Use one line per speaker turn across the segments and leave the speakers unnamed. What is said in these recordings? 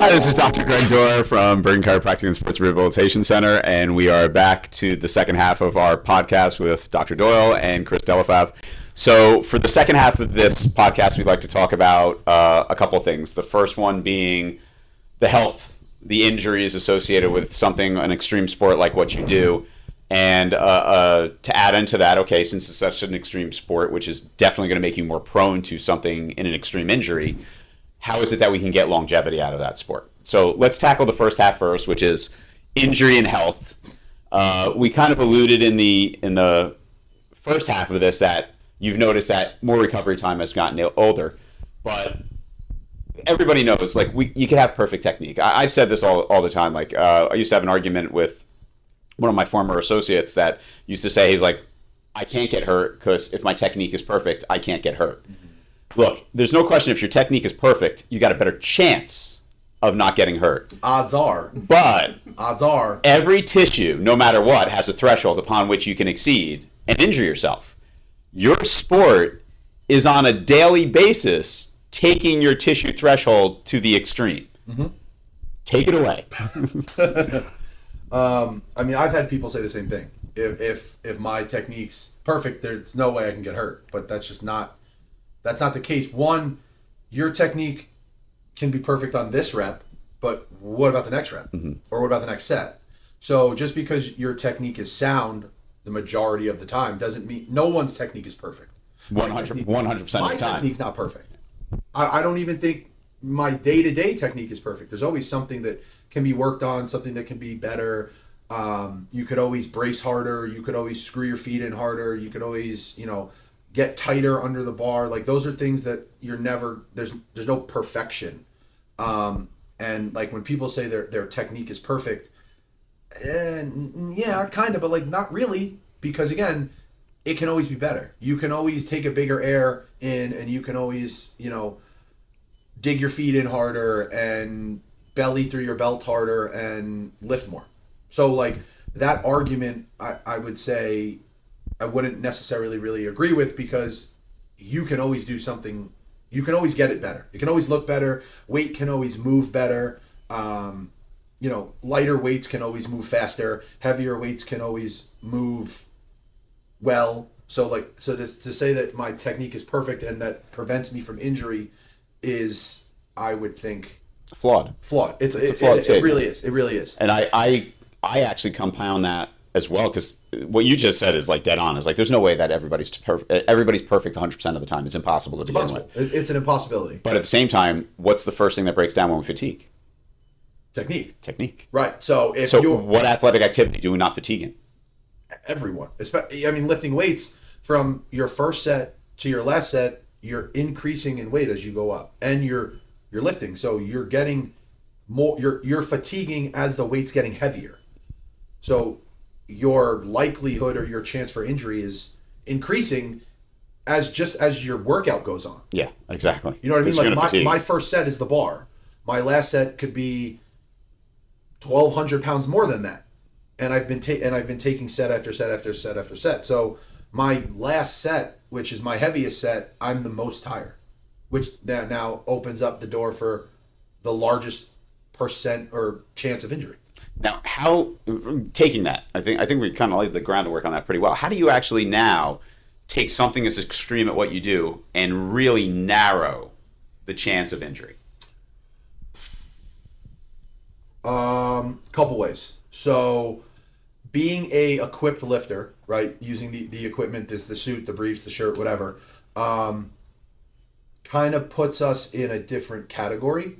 Hi, this is Dr. Greg Dorr from Bergen Chiropractic and Sports Rehabilitation Center, and we are back to the second half of our podcast with Dr. Doyle and Chris Dellafave. So for the second half of this podcast, we'd like to talk about a couple of things. The first one being the health, the injuries associated with something, an extreme sport like what you do. And to add into that, okay, since it's such an extreme sport, which is definitely going to make you more prone to something in an extreme injury, how is it that we can get longevity out of that sport? So let's tackle the first half first, which is injury and health. We kind of alluded in the first half of this that you've noticed that more recovery time has gotten older, but everybody knows, like, you can have perfect technique. I've said this all the time. Like, I used to have an argument with one of my former associates that used to say, he's like, I can't get hurt because if my technique is perfect, I can't get hurt. Mm-hmm. Look, there's no question if your technique is perfect, you got a better chance of not getting hurt.
Odds are.
But
odds are.
Every tissue, no matter what, has a threshold upon which you can exceed and injure yourself. Your sport is on a daily basis taking your tissue threshold to the extreme. Mm-hmm. Take it away.
I mean, I've had people say the same thing. If my technique's perfect, there's no way I can get hurt. But that's not the case. One, your technique can be perfect on this rep, but what about the next rep? Mm-hmm. Or what about the next set? So just because your technique is sound the majority of the time doesn't mean no one's technique is perfect.
100% of the time.
My technique's not perfect. I don't even think my day-to-day technique is perfect. There's always something that can be worked on, something that can be better. You could always brace harder. You could always screw your feet in harder. You could always, get tighter under the bar. Like, those are things that you're never, there's no perfection. And like when people say their technique is perfect, yeah, kind of, but like not really, because again, it can always be better. You can always take a bigger air in, and you can always, dig your feet in harder and belly through your belt harder and lift more. So like that argument, I would say I wouldn't necessarily really agree with, because you can always do something, you can always get it better. It can always look better. Weight can always move better. Lighter weights can always move faster. Heavier weights can always move well. So to say that my technique is perfect and that prevents me from injury is, I would think,
flawed.
It's
a flawed statement.
It really is. It really is.
And I actually compound that as well, because what you just said is like dead on. Is like there's no way that everybody's perfect 100% of the time. It's impossible to begin with.
It's an impossibility.
But at the same time, what's the first thing that breaks down when we fatigue? Technique.
Right. So
what athletic activity do we not fatigue in?
Everyone. Lifting weights, from your first set to your last set, you're increasing in weight as you go up, and you're lifting. So you're getting more. You're fatiguing as the weight's getting heavier. So your likelihood or your chance for injury is increasing as your workout goes on.
Yeah, exactly.
You know what I mean? Like my first set is the bar. My last set could be 1,200 pounds more than that, and I've been taking set after set after set after set. So my last set, which is my heaviest set, I'm the most tired, which now opens up the door for the largest percent or chance of injury.
Now, how, taking that, I think we kind of laid the groundwork on that pretty well. How do you actually now take something as extreme at what you do and really narrow the chance of injury?
Couple ways. So being a equipped lifter, right, using the equipment, the suit, the briefs, the shirt, whatever, kind of puts us in a different category,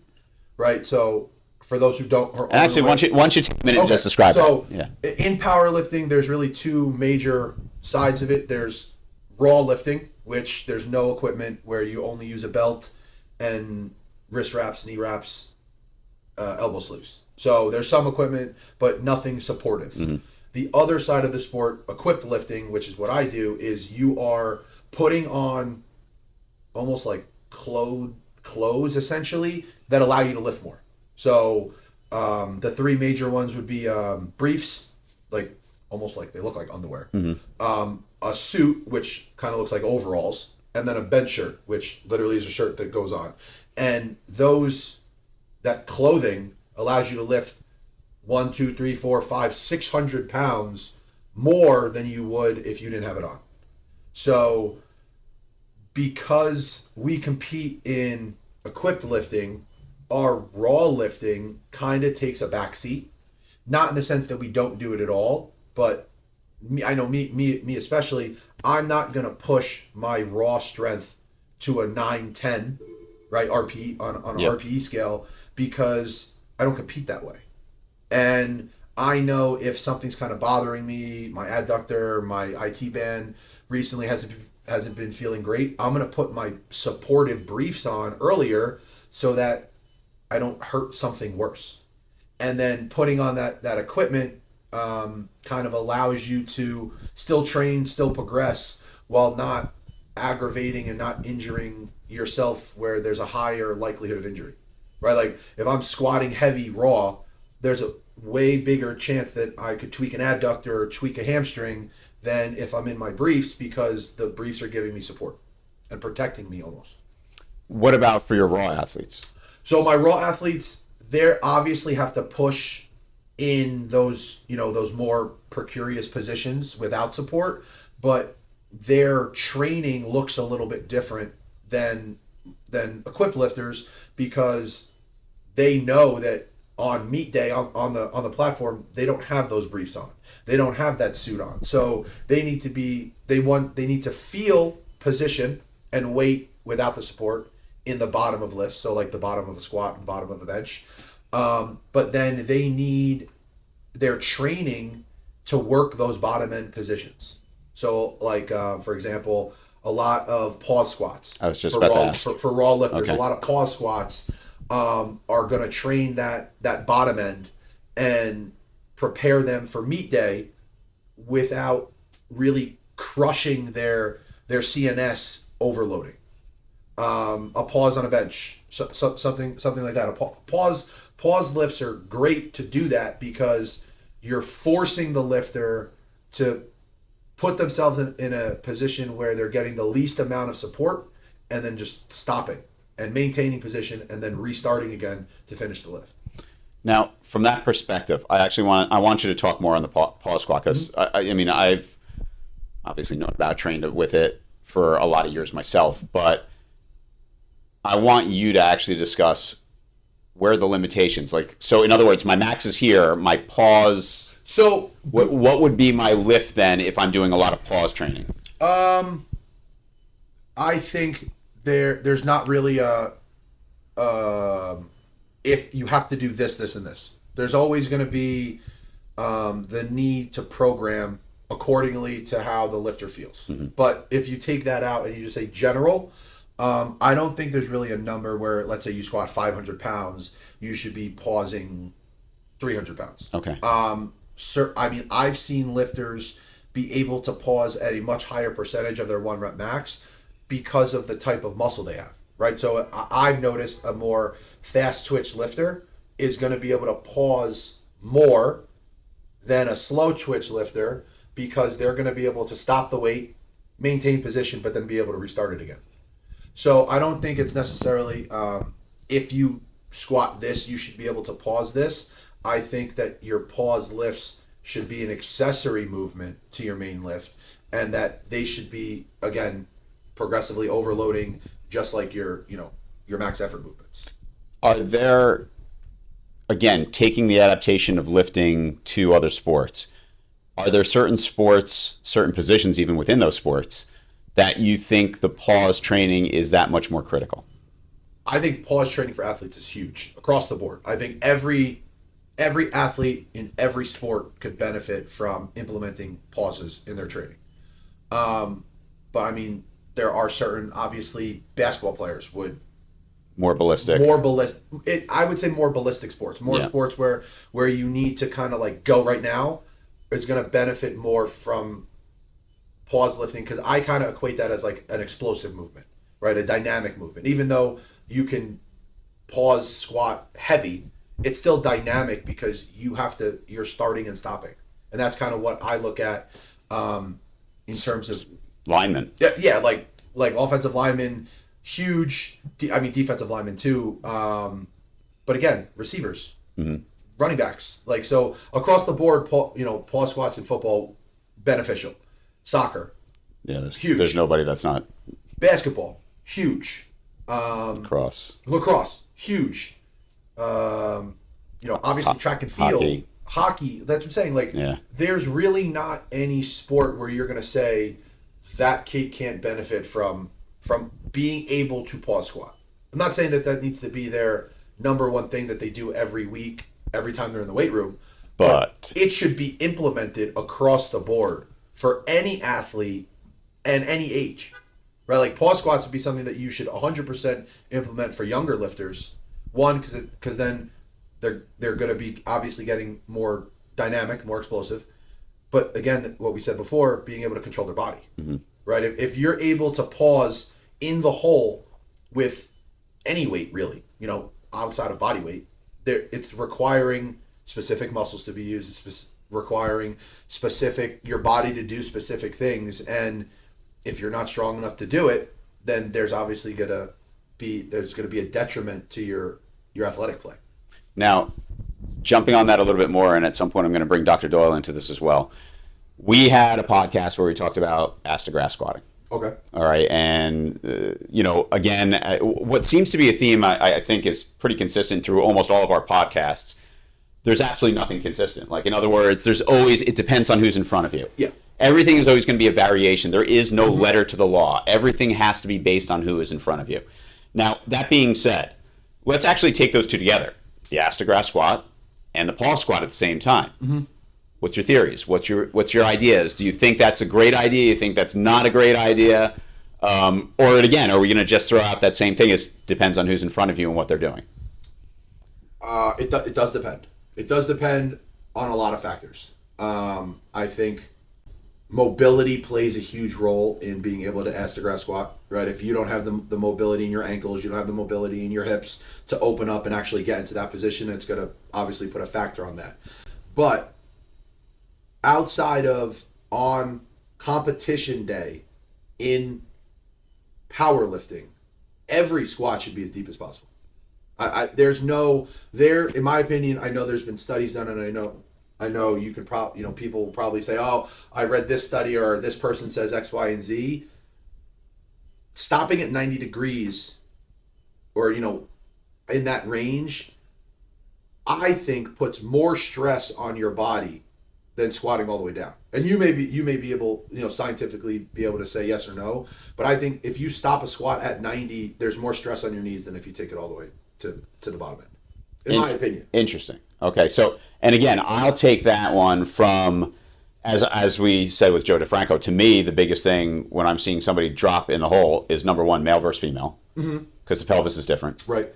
right? So for those who don't...
And actually, why don't you take a minute and just describe
it?
Yeah.
In powerlifting, there's really two major sides of it. There's raw lifting, which there's no equipment, where you only use a belt and wrist wraps, knee wraps, elbow sleeves. So there's some equipment, but nothing supportive. Mm-hmm. The other side of the sport, equipped lifting, which is what I do, is you are putting on almost like clothes essentially that allow you to lift more. So the three major ones would be briefs, like almost like they look like underwear, mm-hmm. A suit, which kind of looks like overalls, and then a bench shirt, which literally is a shirt that goes on. And that clothing allows you to lift 1, 2, 3, 4, 5, 600 pounds more than you would if you didn't have it on. So because we compete in equipped lifting, our raw lifting kind of takes a back seat. Not in the sense that we don't do it at all, but I know me especially, I'm not going to push my raw strength to a 9-10, right, RPE on an RPE scale, because I don't compete that way. And I know if something's kind of bothering me, my adductor, my IT band recently hasn't been feeling great, I'm going to put my supportive briefs on earlier so that I don't hurt something worse. And then putting on that equipment kind of allows you to still train, still progress, while not aggravating and not injuring yourself where there's a higher likelihood of injury, right? Like if I'm squatting heavy raw, there's a way bigger chance that I could tweak an adductor or tweak a hamstring than if I'm in my briefs, because the briefs are giving me support and protecting me almost.
What about for your raw athletes?
So my raw athletes, they obviously have to push in those, those more precarious positions without support, but their training looks a little bit different than equipped lifters, because they know that on meet day on the platform, they don't have those briefs on. They don't have that suit on. So they need to feel position and weight without the support in the bottom of lifts, so like the bottom of a squat and bottom of a bench. But then they need their training to work those bottom end positions. So like, for example, a lot of pause squats.
I was just about to ask.
For raw lifters,
Okay.
A lot of pause squats are going to train that bottom end and prepare them for meet day without really crushing their CNS overloading. A pause on a bench, something like that. Pause lifts are great to do that, because you're forcing the lifter to put themselves in a position where they're getting the least amount of support, and then just stopping and maintaining position and then restarting again to finish the lift.
Now, from that perspective, I want you to talk more on the pause squat, because I mean, I've obviously known about, trained with it for a lot of years myself, but I want you to actually discuss where are the limitations. Like, so in other words, my max is here, my pause.
So
what would be my lift then if I'm doing a lot of pause training?
I think there's not really if you have to do this, and this. There's always going to be the need to program accordingly to how the lifter feels. Mm-hmm. But if you take that out and you just say general, I don't think there's really a number where, let's say you squat 500 pounds, you should be pausing 300 pounds.
Okay.
I mean, I've seen lifters be able to pause at a much higher percentage of their 1 rep max because of the type of muscle they have, right? So I've noticed a more fast twitch lifter is going to be able to pause more than a slow twitch lifter, because they're going to be able to stop the weight, maintain position, but then be able to restart it again. So I don't think it's necessarily if you squat this, you should be able to pause this. I think that your pause lifts should be an accessory movement to your main lift, and that they should be, again, progressively overloading, just like your max effort movements.
Are there, again, taking the adaptation of lifting to other sports, are there certain sports, certain positions even within those sports, that you think the pause training is that much more critical?
I think pause training for athletes is huge across the board. I think every athlete in every sport could benefit from implementing pauses in their training. But I mean, there are certain, obviously, basketball players would
more ballistic.
I would say more ballistic sports, sports where you need to kind of like go right now. It's going to benefit more from pause lifting, because I kind of equate that as like an explosive movement, right? A dynamic movement. Even though you can pause squat heavy, it's still dynamic because you're starting and stopping. And that's kind of what I look at in terms of
linemen.
Yeah, like offensive linemen, huge. I mean, defensive linemen too. But again, receivers,
Mm-hmm.
running backs, like, so across the board, pause squats in football, beneficial. Soccer,
Yeah,
huge.
There's nobody that's not.
Basketball, huge.
Lacrosse,
huge. Obviously track and field, hockey. That's what I'm saying. Like, there's really not any sport where you're gonna say that kid can't benefit from being able to pause squat. I'm not saying that needs to be their number one thing that they do every week, every time they're in the weight room, but it should be implemented across the board for any athlete and any age, right? Like, pause squats would be something that you should 100% implement for younger lifters. One, because then they're going to be obviously getting more dynamic, more explosive. But again, what we said before, being able to control their body, right? If you're able to pause in the hole with any weight, really, outside of body weight, it's requiring specific muscles to be used. It's requiring your body to do specific things. And if you're not strong enough to do it, then there's obviously going to be a detriment to your athletic play.
Now, jumping on that a little bit more, and at some point I'm going to bring Dr. Doyle into this as well. We had a podcast where we talked about ass-to-grass squatting.
Okay.
All right. And, again, what seems to be a theme I think is pretty consistent through almost all of our podcasts. There's absolutely nothing consistent. Like, in other words, it depends on who's in front of you.
Yeah.
Everything is always going to be a variation. There is no letter to the law. Everything has to be based on who is in front of you. Now, that being said, let's actually take those two together. The ass-to-grass squat and the pause squat at the same time. Mm-hmm. What's your theories? What's your ideas? Do you think that's a great idea? You think that's not a great idea? Or again, are we going to just throw out that same thing? It depends on who's in front of you and what they're doing.
It does depend. It does depend on a lot of factors. I think mobility plays a huge role in being able to ass-to-grass squat, right? If you don't have the mobility in your ankles, you don't have the mobility in your hips to open up and actually get into that position, it's going to obviously put a factor on that. But outside of on competition day in powerlifting, every squat should be as deep as possible. In my opinion, I know there's been studies done, and I know you can people will probably say, oh, I read this study or this person says X, Y, and Z. Stopping at 90 degrees or, in that range, I think puts more stress on your body than squatting all the way down. And you may be able, scientifically be able to say yes or no. But I think if you stop a squat at 90, there's more stress on your knees than if you take it all the way to the bottom end, in my opinion.
Interesting. Okay, so, and again, I'll take that one from, as we said with Joe DeFranco, to me, the biggest thing when I'm seeing somebody drop in the hole is, number one, male versus female, because the pelvis is different.
Right.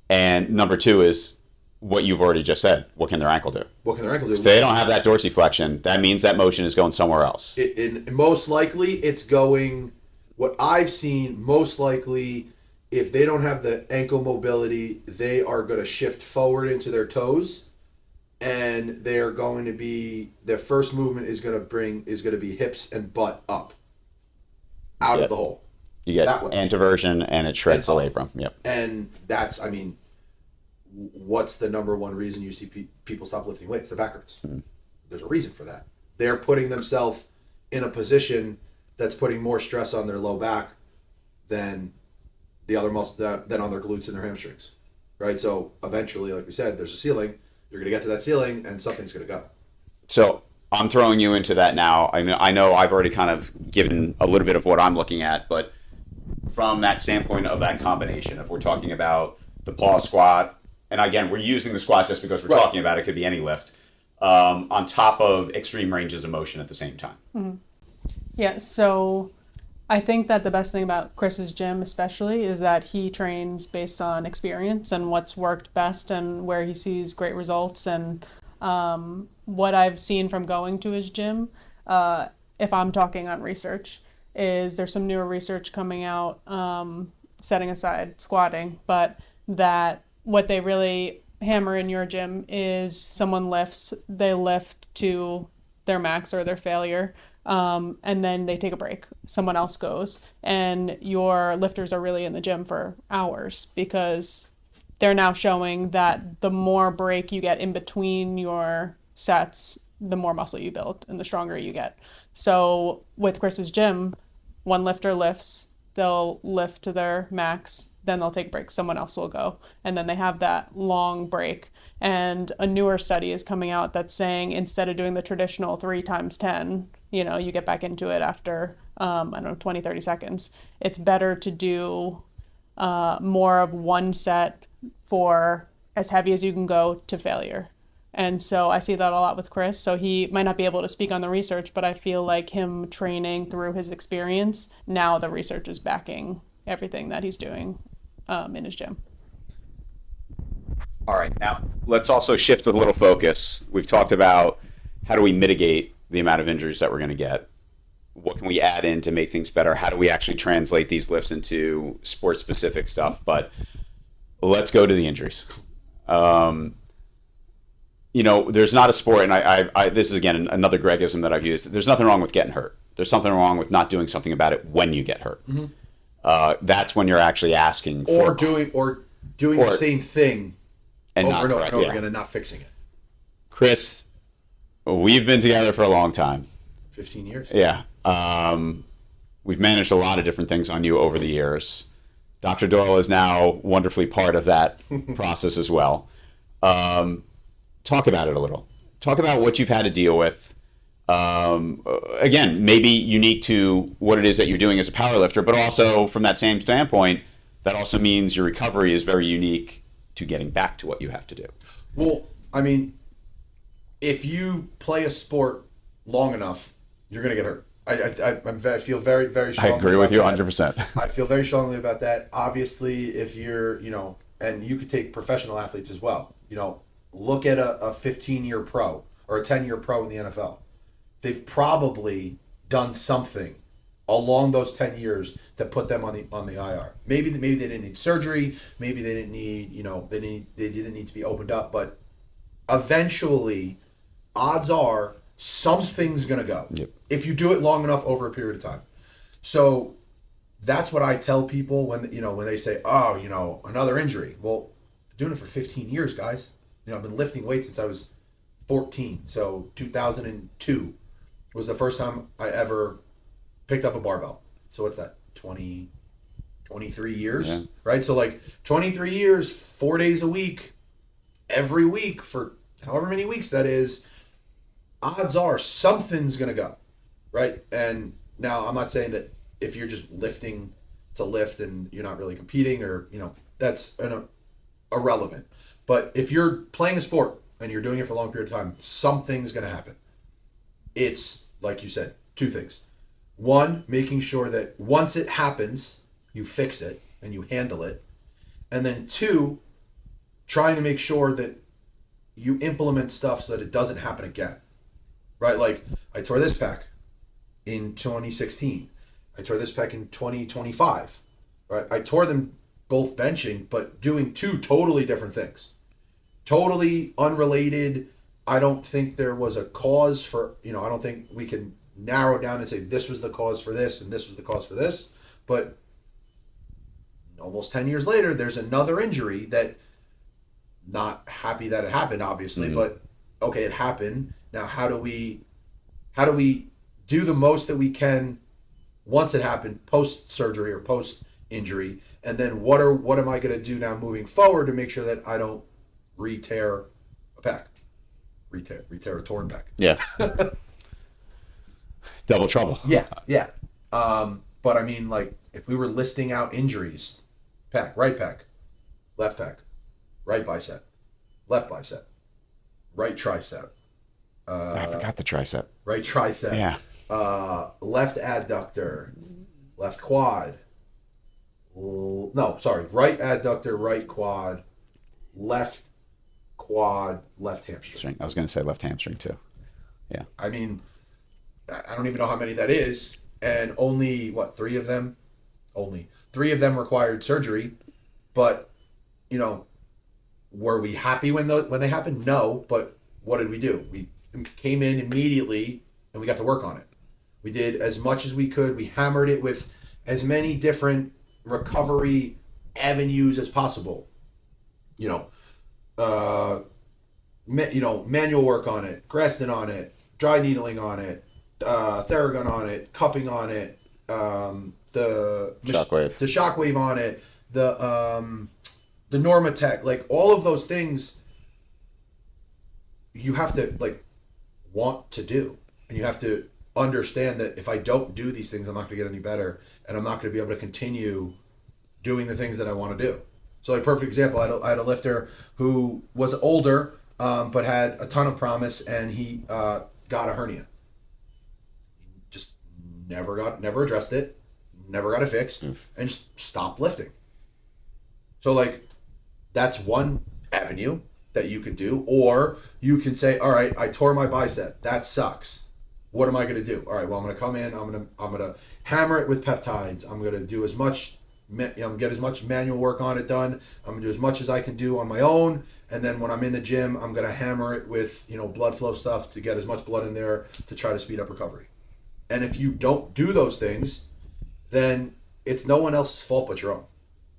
And
number two is what you've already just said. What can their ankle do?
What can their ankle do?
So they don't have that dorsiflexion. That means that motion is going somewhere else.
Most likely, it's going, what I've seen, most likely, if they don't have the ankle mobility, they are going to shift forward into their toes, and they're going to be, their first movement is going to be hips and butt up out of the hole.
You get anteversion, and it shreds the labrum. Yep.
And that's, what's the number one reason you see people stop lifting weights? The backwards. Mm-hmm. There's a reason for that. They're putting themselves in a position that's putting more stress on their low back than the other muscles, than on their glutes and their hamstrings, right? So eventually, like we said, there's a ceiling. You're going to get to that ceiling, and something's going to go.
So I'm throwing you into that now. I know I've already kind of given a little bit of what I'm looking at, but from that standpoint of that combination, if we're talking about the pause squat, and again, we're using the squat just because we're talking about it, could be any lift, on top of extreme ranges of motion at the same time.
Mm-hmm. Yeah, so I think that the best thing about Chris's gym especially is that he trains based on experience and what's worked best and where he sees great results. And what I've seen from going to his gym, if I'm talking on research, is there's some newer research coming out, setting aside squatting, but that what they really hammer in your gym is someone lifts, they lift to their max or their failure, and then they take a break. Someone else goes, and your lifters are really in the gym for hours because they're now showing that the more break you get in between your sets, the more muscle you build and the stronger you get. So with Chris's gym, one lifter lifts, they'll lift to their max, then they'll take breaks, someone else will go, and then they have that long break. And a newer study is coming out that's saying instead of doing the traditional 3 times 10, you get back into it after, 20, 30 seconds. It's better to do more of one set for as heavy as you can go to failure. And so I see that a lot with Chris. So he might not be able to speak on the research, but I feel like him training through his experience, now the research is backing everything that he's doing in his gym.
All right, now let's also shift a little focus. We've talked about how do we mitigate the amount of injuries that we're going to get. What can we add in to make things better? How do we actually translate these lifts into sport-specific stuff? But let's go to the injuries. There's not a sport, and I this is, again, another Gregism that I've used. There's nothing wrong with getting hurt. There's something wrong with not doing something about it when you get hurt. Mm-hmm. That's when you're actually asking for...
Doing the same thing
and
over and over
correct,
and over again and not fixing it.
Chris, we've been together for a long time.
15 years.
Yeah. We've managed a lot of different things on you over the years. Dr. Doyle is now wonderfully part of that process as well. Talk about it a little. Talk about what you've had to deal with. Again, maybe unique to what it is that you're doing as a powerlifter, but also from that same standpoint, that also means your recovery is very unique to getting back to what you have to do.
Well, I mean, if you play a sport long enough, you're going to get hurt. I feel very, very strongly.
I agree with you 100%.
I feel very strongly about that. Obviously, if you're, and you could take professional athletes as well. Look at a 15-year pro or a 10-year pro in the NFL. They've probably done something along those 10 years to put them on the IR. Maybe they didn't need surgery. Maybe they didn't need, they didn't need to be opened up. But eventually, odds are something's going to go.
Yep.
If you do it long enough over a period of time. So that's what I tell people when they say, oh, another injury. Well, I'm doing it for 15 years, guys. I've been lifting weights since I was 14. So 2002 was the first time I ever picked up a barbell. So what's that? 23 years, yeah. Right? So 23 years, 4 days a week, every week for however many weeks that is, odds are something's going to go, right? And now I'm not saying that if you're just lifting to lift and you're not really competing or, that's irrelevant. But if you're playing a sport and you're doing it for a long period of time, something's going to happen. It's, like you said, 2 things. 1, making sure that once it happens, you fix it and you handle it. And then 2, trying to make sure that you implement stuff so that it doesn't happen again. Right? Like, I tore this pec in 2016. I tore this pec in 2025. Right? I tore them both benching, but doing 2 totally different things. Totally unrelated. I don't think there was a cause for, I don't think we can narrow it down and say this was the cause for this and this was the cause for this. But almost 10 years later, there's another injury that, not happy that it happened, obviously, mm-hmm. But okay, it happened. Now, how do we do the most that we can once it happened, post surgery or post injury, and then what am I going to do now moving forward to make sure that I don't re-tear a pec, re-tear a torn pec.
Yeah. Double trouble.
Yeah. But I mean, if we were listing out injuries, right pec, left pec, right bicep, left bicep, right tricep.
I forgot the tricep.
Right tricep.
Yeah.
Left adductor, left quad. No, sorry. Right adductor, right quad, left quad, left hamstring.
I was going to say left hamstring too. Yeah.
I mean, I don't even know how many that is. And only, 3 of them? Only 3 of them required surgery. But, were we happy when they happened? No. But what did we do? We came in immediately and we got to work on it. We did as much as we could. We hammered it with as many different recovery avenues as possible. you know, manual work on it, Graston on it, dry needling on it, Theragun on it, cupping on it, the shockwave on it, the Normatec, like all of those things you have to like want to do, and you have to understand that if I don't do these things, I'm not going to get any better, and I'm not going to be able to continue doing the things that I want to do. So like perfect example, I had a lifter who was older, but had a ton of promise, and he got a hernia. Just never addressed it, never got it fixed, and just stopped lifting. So like that's one avenue that you could do, or you can say, all right, I tore my bicep. That sucks. What am I going to do? All right, well, I'm going to come in. I'm going to hammer it with peptides. I'm going to do as much, get as much manual work on it done. I'm going to do as much as I can do on my own. And then when I'm in the gym, I'm going to hammer it with, blood flow stuff to get as much blood in there to try to speed up recovery. And if you don't do those things, then it's no one else's fault but your own,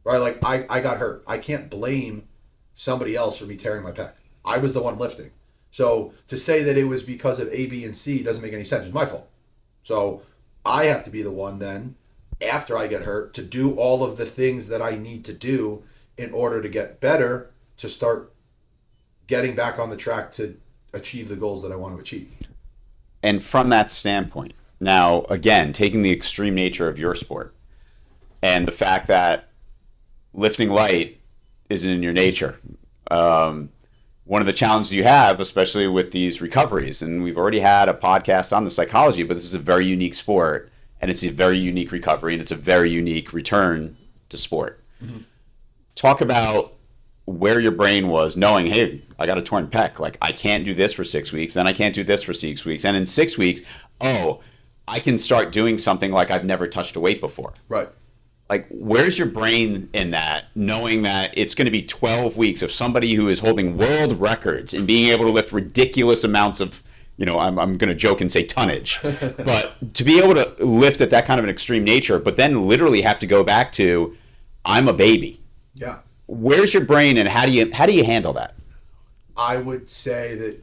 right? Like I got hurt. I can't blame somebody else for me tearing my pec. I was the one lifting. So to say that it was because of A, B, and C doesn't make any sense. It's my fault. So I have to be the one then, after I get hurt, to do all of the things that I need to do in order to get better, to start getting back on the track to achieve the goals that I want to achieve.
And from that standpoint, now, again, taking the extreme nature of your sport and the fact that lifting light isn't in your nature, one of the challenges you have, especially with these recoveries, and we've already had a podcast on the psychology, but this is a very unique sport, and it's a very unique recovery, and it's a very unique return to sport. Mm-hmm. Talk about where your brain was knowing, hey, I got a torn pec. Like, I can't do this for 6 weeks, then I can't do this for 6 weeks. And in 6 weeks, I can start doing something like I've never touched a weight before.
Right.
Like, where's your brain in that, knowing that it's going to be 12 weeks of somebody who is holding world records and being able to lift ridiculous amounts of, I'm going to joke and say tonnage, but to be able to lift at that kind of an extreme nature, but then literally have to go back to, I'm a baby.
Yeah.
Where's your brain, and how do you handle that?
I would say that,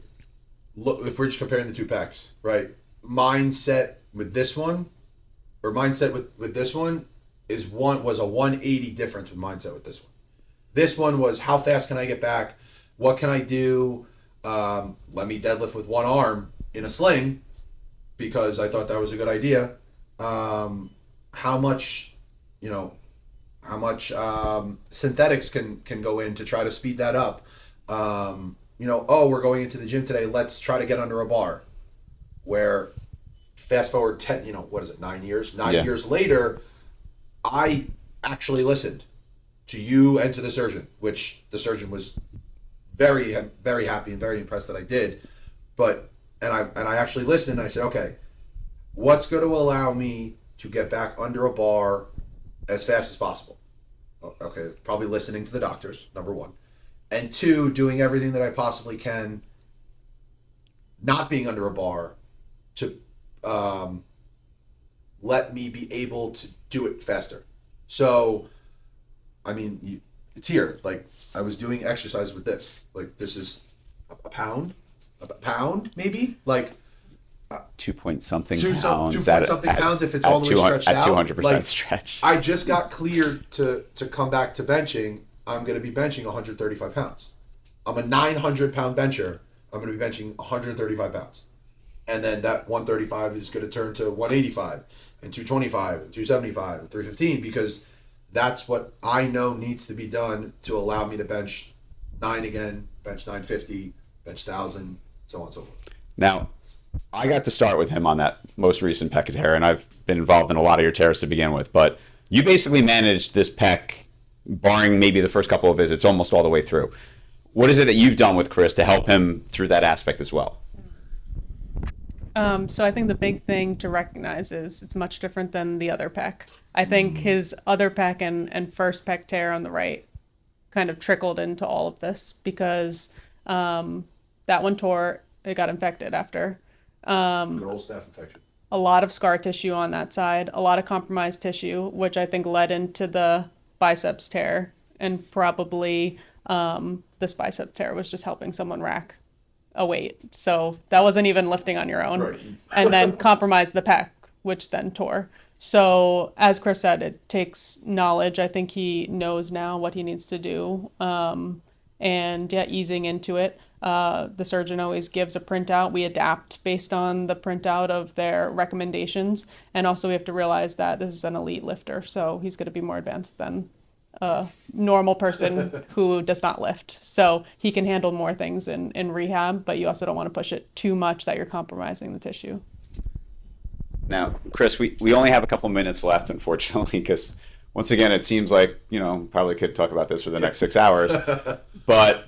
look, if we're just comparing the two pecs, right? Mindset with this one, or mindset with this one, was a 180 difference with mindset with this one. This one was, how fast can I get back? What can I do? Let me deadlift with one arm in a sling, because I thought that was a good idea. How much synthetics can go in to try to speed that up. We're going into the gym today. Let's try to get under a bar. Where fast forward 9 years? 9 years later, I actually listened to you and to the surgeon, which the surgeon was very, very happy and very impressed that I did. And I actually listened, and I said, okay, what's going to allow me to get back under a bar as fast as possible? Okay, probably listening to the doctors, number one. And two, doing everything that I possibly can, not being under a bar, to let me be able to do it faster. So, I mean, it's here. Like, I was doing exercises with this. Like, this is a pound maybe? Like,
2 point something
two
pounds.
Point something pounds if it's all the way stretched out.
At 200%
like,
stretch.
I just got cleared to come back to benching. I'm going to be benching 135 pounds. I'm a 900-pound bencher. I'm going to be benching 135 pounds. And then that 135 is going to turn to 185 and 225 and 275 and 315, because that's what I know needs to be done to allow me to bench 9 again, bench 950, bench 1,000, so on and so forth.
Now, I got to start with him on that most recent pec tear, and I've been involved in a lot of your tears to begin with, but you basically managed this pec, barring maybe the first couple of visits, almost all the way through. What is it that you've done with Chris to help him through that aspect as well?
So I think the big thing to recognize is it's much different than the other pec. I think his other pec and first pec tear on the right kind of trickled into all of this, because that one tore, it got infected after.
Good old staph infection.
A lot of scar tissue on that side, a lot of compromised tissue, which I think led into the biceps tear, and probably This bicep tear was just helping someone rack a weight. So that wasn't even lifting on your own.
Right.
And then compromised the pec, which then tore. So as Chris said, it takes knowledge. I think he knows now what he needs to do. And yeah, easing into it. The surgeon always gives a printout. We adapt based on the printout of their recommendations. And also we have to realize that this is an elite lifter. So he's going to be more advanced than a normal person who does not lift. So he can handle more things in rehab, but you also don't want to push it too much that you're compromising the tissue.
Now, Chris, we only have a couple minutes left, unfortunately, because once again, it seems like, probably could talk about this for the next 6 hours. But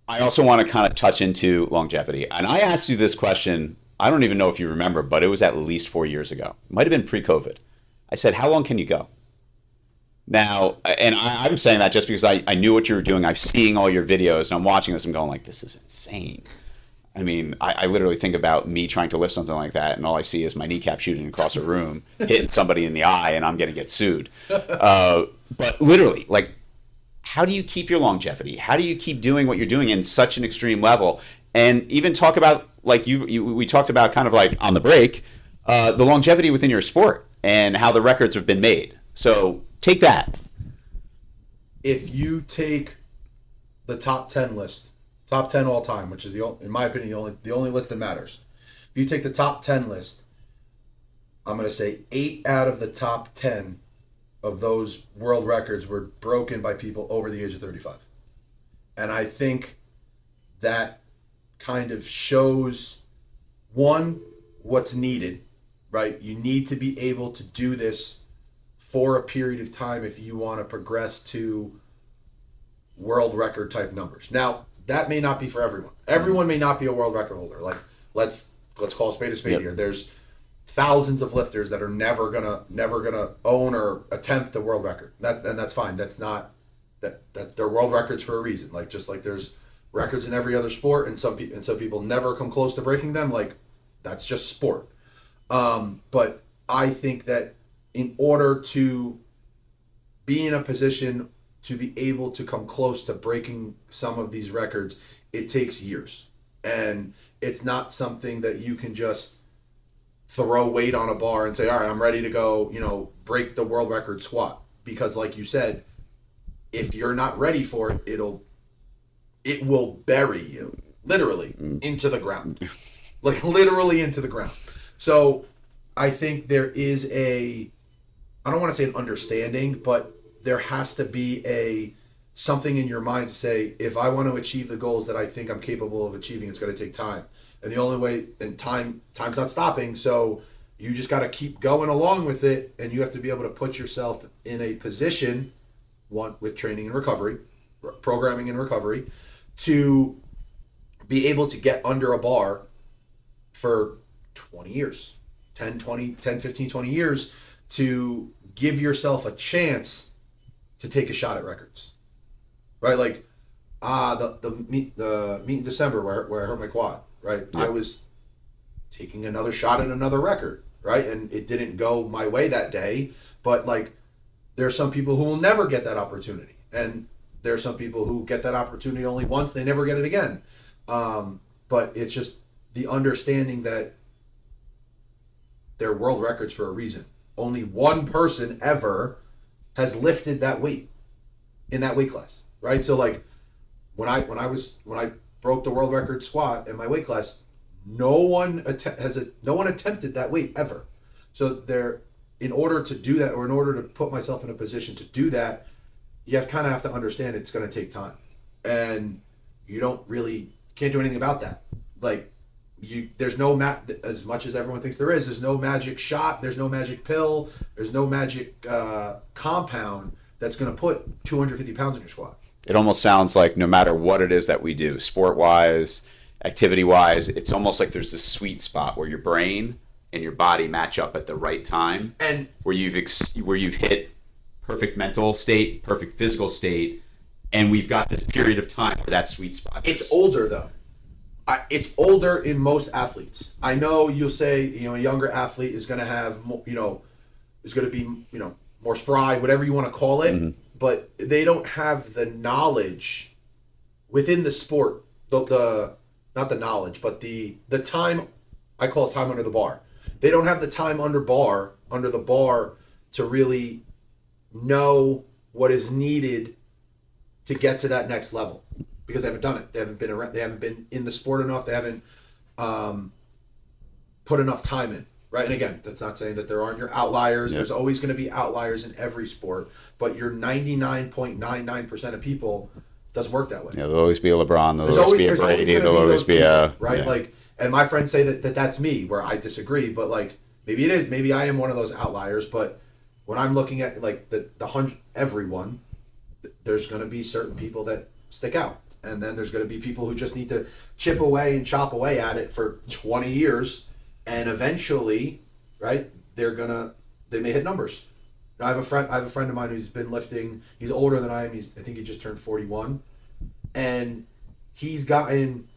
I also want to kind of touch into longevity. And I asked you this question, I don't even know if you remember, but it was at least 4 years ago. It might have been pre-COVID. I said, how long can you go? Now, and I'm saying that just because I knew what you were doing. I'm seeing all your videos, and I'm watching this and going like, this is insane. I mean, I literally think about me trying to lift something like that, and all I see is my kneecap shooting across a room, hitting somebody in the eye, and I'm going to get sued. But literally, like, how do you keep your longevity? How do you keep doing what you're doing in such an extreme level? And even talk about, like we talked about kind of like on the break, the longevity within your sport and how the records have been made. So take that.
If you take the top 10 list, top 10 all time, which is in my opinion the only list that matters. If you take the top 10 list, I'm going to say 8 out of the top 10 of those world records were broken by people over the age of 35. And I think that kind of shows, one, what's needed, right? You need to be able to do this for a period of time if you want to progress to world record type numbers. Now, that may not be for everyone. Everyone may not be a world record holder. Like, let's call a spade here. There's thousands of lifters that are never gonna own or attempt a world record. And that's fine. That's not that they're world records for a reason. Like, just like there's records in every other sport, and some people never come close to breaking them. Like, that's just sport. But I think that in order to be in a position to be able to come close to breaking some of these records, it takes years. And it's not something that you can just throw weight on a bar and say, all right, I'm ready to go, break the world record squat. Because like you said, if you're not ready for it, it will bury you literally into the ground. Like, literally into the ground. So I think there is I don't want to say an understanding, but there has to be something in your mind to say, if I want to achieve the goals that I think I'm capable of achieving, it's going to take time. And the only way, and time's not stopping, so you just got to keep going along with it, and you have to be able to put yourself in a position, one, with training and recovery, programming and recovery, to be able to get under a bar for 20 years, 10, 15, 20 years, to give yourself a chance to take a shot at records, right? Like, the meet in December where I hurt my quad, right? Yeah. I was taking another shot at another record, right? And it didn't go my way that day, but like, there are some people who will never get that opportunity, and there are some people who get that opportunity only once, they never get it again. But it's just the understanding that they're world records for a reason. Only one person ever has lifted that weight in that weight class, right? So like, when I broke the world record squat in my weight class, no one attempted that weight ever. So in order to do that, or in order to put myself in a position to do that, you kind of have to understand it's going to take time, and you can't do anything about that. Like, there's no as much as everyone thinks there's no magic shot, there's no magic pill, there's no magic compound that's going to put 250 pounds in your squat.
It almost sounds like no matter what it is that we do, sport-wise, activity-wise, it's almost like there's this sweet spot where your brain and your body match up at the right time, and where you've hit perfect mental state, perfect physical state, and we've got this period of time where that sweet spot is.
It's older though. It's older in most athletes. I know you'll say, a younger athlete is going to have, is going to be, more spry, whatever you want to call it, but they don't have the knowledge within the sport, the not the knowledge, but the time, I call it time under the bar. They don't have the time under the bar to really know what is needed to get to that next level, because they haven't done it. They haven't been around, they haven't been in the sport enough. They haven't put enough time in, right? And again, that's not saying that there aren't your outliers. There's always going to be outliers in every sport, but your 99.99% of people doesn't work that way.
Yeah, there'll always be a LeBron. There'll always be a Brady. There'll always be a
right.
Yeah.
Like, and my friends say that's me, where I disagree. But like, maybe it is. Maybe I am one of those outliers. But when I'm looking at like the 100, everyone, there's going to be certain people that stick out, and then there's going to be people who just need to chip away and chop away at it for 20 years, and eventually, right? They may hit numbers. I have a friend of mine who's been lifting. He's older than I am. I think he just turned 41, and he's gotten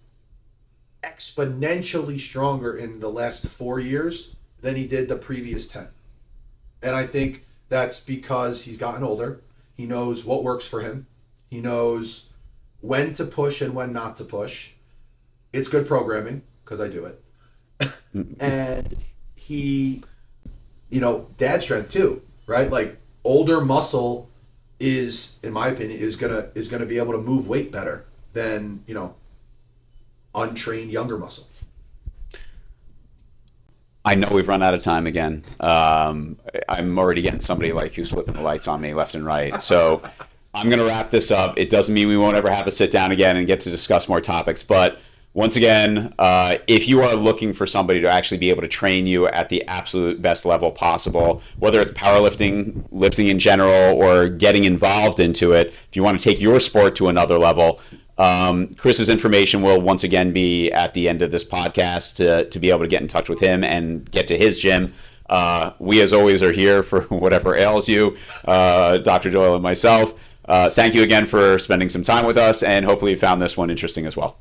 exponentially stronger in the last 4 years than he did the previous 10. And I think that's because he's gotten older. He knows what works for him. He knows when to push and when not to push. It's good programming, because I do it. And he, dad strength too. Right, like older muscle is, in my opinion, is gonna be able to move weight better than untrained younger muscle.
I know we've run out of time again. I'm already getting somebody like who's flipping the lights on me left and right. So I'm gonna wrap this up. It doesn't mean we won't ever have a sit down again and get to discuss more topics, but once again, if you are looking for somebody to actually be able to train you at the absolute best level possible, whether it's powerlifting, lifting in general, or getting involved into it, if you want to take your sport to another level, Chris's information will once again be at the end of this podcast to be able to get in touch with him and get to his gym. We, as always, are here for whatever ails you, Dr. Doyle and myself. Thank you again for spending some time with us, and hopefully you found this one interesting as well.